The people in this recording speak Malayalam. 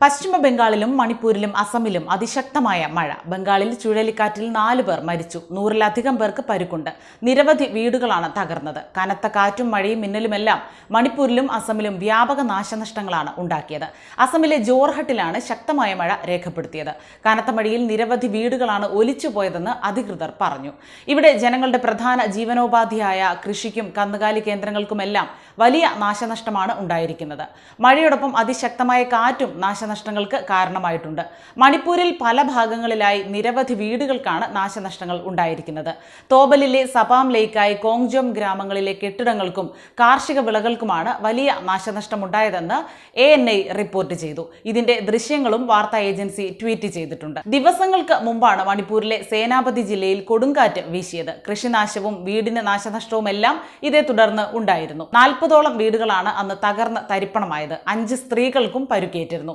പശ്ചിമ ബംഗാളിലും മണിപ്പൂരിലും അസമിലും അതിശക്തമായ മഴ. ബംഗാളിൽ ചുഴലിക്കാറ്റിൽ 4 പേർ മരിച്ചു. 100-ലധികം പേർക്ക് പരുക്കുണ്ട്. നിരവധി വീടുകളാണ് തകർന്നത്. കനത്ത കാറ്റും മഴയും മിന്നലുമെല്ലാം മണിപ്പൂരിലും അസമിലും വ്യാപക നാശനഷ്ടങ്ങളാണ് ഉണ്ടാക്കിയത്. അസമിലെ ജോർഹട്ടിലാണ് ശക്തമായ മഴ രേഖപ്പെടുത്തിയത്. കനത്ത മഴയിൽ നിരവധി വീടുകളാണ് ഒലിച്ചുപോയതെന്ന് അധികൃതർ പറഞ്ഞു. ഇവിടെ ജനങ്ങളുടെ പ്രധാന ജീവനോപാധിയായ കൃഷിക്കും കന്നുകാലി കേന്ദ്രങ്ങൾക്കുമെല്ലാം വലിയ നാശനഷ്ടമാണ് ഉണ്ടായിരിക്കുന്നത്. മഴയോടൊപ്പം അതിശക്തമായ കാറ്റും നാശനഷ്ടങ്ങൾക്ക് കാരണമായിട്ടുണ്ട്. മണിപ്പൂരിൽ പല ഭാഗങ്ങളിലായി നിരവധി വീടുകൾക്കാണ് നാശനഷ്ടങ്ങൾ ഉണ്ടായിരിക്കുന്നത്. തോബലിലെ സപാം ലേക്കായി കോങ്ജോം ഗ്രാമങ്ങളിലെ കെട്ടിടങ്ങൾക്കും കാർഷിക വിളകൾക്കുമാണ് വലിയ നാശനഷ്ടമുണ്ടായതെന്ന് ANI റിപ്പോർട്ട് ചെയ്തു. ഇതിന്റെ ദൃശ്യങ്ങളും വാർത്താ ഏജൻസി ട്വീറ്റ് ചെയ്തിട്ടുണ്ട്. ദിവസങ്ങൾക്ക് മുമ്പാണ് മണിപ്പൂരിലെ സേനാപതി ജില്ലയിൽ കൊടുങ്കാറ്റ് വീശിയത്. കൃഷിനാശവും വീടിന് നാശനഷ്ടവുമെല്ലാം ഇതേ തുടർന്ന് ഉണ്ടായിരുന്നു. 40ഓളം വീടുകളാണ് അന്ന് തകർന്ന് തരിപ്പണമായത്. 5 സ്ത്രീകൾക്കും പരുക്കേറ്റിരുന്നു.